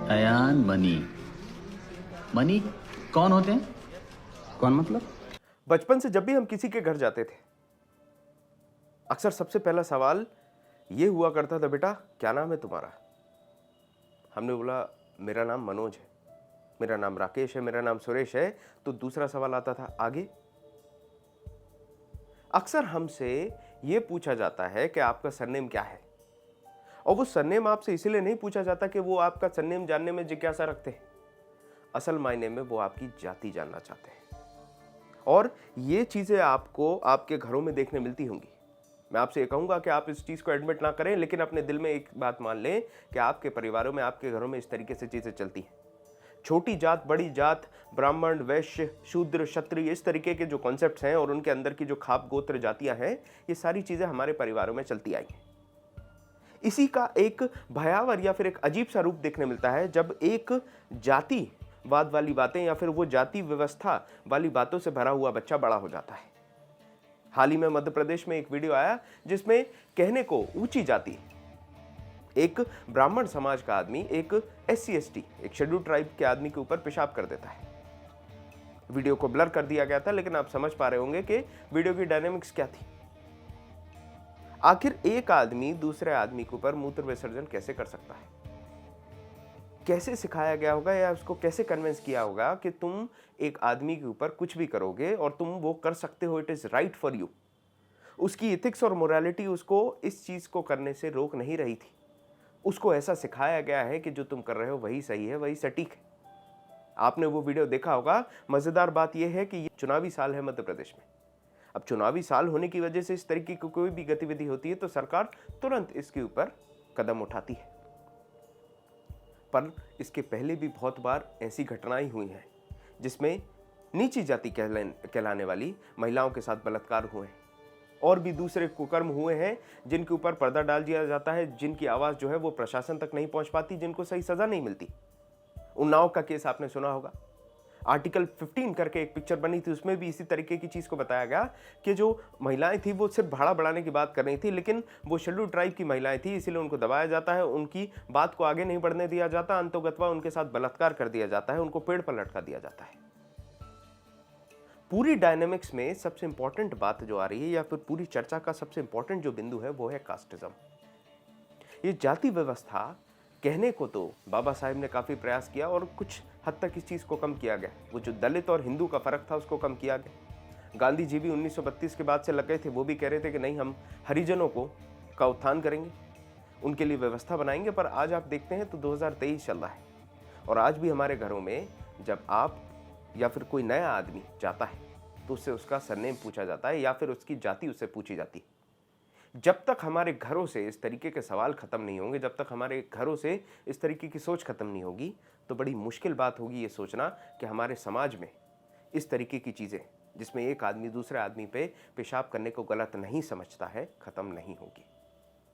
Ayan money. Money कौन होते हैं? कौन मतलब? बचपन से जब भी हम किसी के घर जाते थे, अक्सर सबसे पहला सवाल ये हुआ करता था, बेटा क्या नाम है तुम्हारा? हमने बोला मेरा नाम मनोज है, मेरा नाम राकेश है, मेरा नाम सुरेश है। तो दूसरा सवाल आता था, आगे? अक्सर हमसे ये पूछा जाता है कि आपका सरनेम क्या है, और वो सरनेम आपसे इसीलिए नहीं पूछा जाता कि वो आपका सरनेम जानने में जिज्ञासा रखते हैं। असल मायने में वो आपकी जाति जानना चाहते हैं, और ये चीजें आपको आपके घरों में देखने मिलती होंगी। मैं आपसे ये कहूंगा कि आप इस चीज को एडमिट ना करें, लेकिन अपने दिल में एक बात मान लें कि आपके परिवारों में, आपके घरों में इस तरीके से चीजें चलती हैं। छोटी जात, बड़ी जात, ब्राह्मण, वैश्य, शूद्र, क्षत्रिय, इस तरीके के जो कॉन्सेप्ट्स हैं और उनके अंदर की जो खाप गोत्र जातियां हैं, ये सारी चीजें हमारे परिवारों में चलती आई हैं। इसी का एक भयावह या फिर एक अजीब सा रूप देखने मिलता है जब एक जातिवाद वाली बातें या फिर वो जाति व्यवस्था वाली बातों से भरा हुआ बच्चा बड़ा हो जाता है। हाल ही में मध्य प्रदेश में एक वीडियो आया जिसमें कहने को ऊंची जाति, एक ब्राह्मण समाज का आदमी एक SC/ST, एक शेड्यूल ट्राइब के आदमी के ऊपर पेशाब कर देता है। वीडियो को ब्लर कर दिया गया था, लेकिन आप समझ पा रहे होंगे कि वीडियो की डायनेमिक्स क्या थी। आखिर एक आदमी दूसरे आदमी के ऊपर मूत्र विसर्जन कैसे कर सकता है? कैसे सिखाया गया होगा या उसको कैसे कन्विंस किया होगा कि तुम एक आदमी के ऊपर कुछ भी करोगे और तुम वो कर सकते हो, it is right for you. उसकी इथिक्स और मोरालिटी उसको इस चीज को करने से रोक नहीं रही थी। उसको ऐसा सिखाया गया है कि जो तुम कर रहे हो वही सही है, वही सटीक है। आपने वो वीडियो देखा होगा। मजेदार बात यह है कि ये चुनावी साल है मध्य प्रदेश में। अब चुनावी साल होने की वजह से इस तरीके की कोई भी गतिविधि होती है तो सरकार तुरंत इसके ऊपर कदम उठाती है। पर इसके पहले भी बहुत बार ऐसी घटनाएं हुई हैं जिसमें नीची जाति कहलाने वाली महिलाओं के साथ बलात्कार हुए हैं, और भी दूसरे कुकर्म हुए हैं जिनके ऊपर पर्दा डाल दिया जाता है, जिनकी आवाज जो है वो प्रशासन तक नहीं पहुंच पाती, जिनको सही सजा नहीं मिलती। उन्नाव का केस आपने सुना होगा। आर्टिकल 15 करके एक पिक्चर बनी थी, उसमें भी इसी तरीके की चीज को बताया गया कि जो महिलाएं थी वो सिर्फ भाड़ा बढ़ाने की बात कर रही थी, लेकिन वो शेड्यूल ट्राइब की महिलाएं थी, इसीलिए उनको दबाया जाता है, उनकी बात को आगे नहीं बढ़ने दिया जाता, अंतोगत्वा उनके साथ बलात्कार कर दिया जाता है, उनको पेड़ पर लटका दिया जाता है। पूरी डायनेमिक्स में सबसे इंपॉर्टेंट बात जो आ रही है या फिर पूरी चर्चा का सबसे इंपॉर्टेंट जो बिंदु है वो है कास्टिज्म। ये जाति व्यवस्था कहने को तो बाबा साहेब ने काफी प्रयास किया और कुछ हद तक इस चीज को कम किया गया। वो जो दलित और हिंदू का फर्क था उसको कम किया गया। गांधी जी भी 1932 के बाद से लग गए थे, वो भी कह रहे थे कि नहीं, हम हरिजनों का उत्थान करेंगे, उनके लिए व्यवस्था बनाएंगे। पर आज आप देखते हैं तो 2023 चल रहा है, और आज भी हमारे घरों में जब आप या फिर कोई नया आदमी जाता है तो उससे उसका सरनेम पूछा जाता है या फिर उसकी जाति उससे पूछी जाती है। जब तक हमारे घरों से इस तरीके के सवाल खत्म नहीं होंगे, जब तक हमारे घरों से इस तरीके की सोच खत्म नहीं होगी, तो बड़ी मुश्किल बात होगी ये सोचना कि हमारे समाज में इस तरीके की चीजें, जिसमें एक आदमी दूसरे आदमी पे पेशाब करने को गलत नहीं समझता है, खत्म नहीं होगी।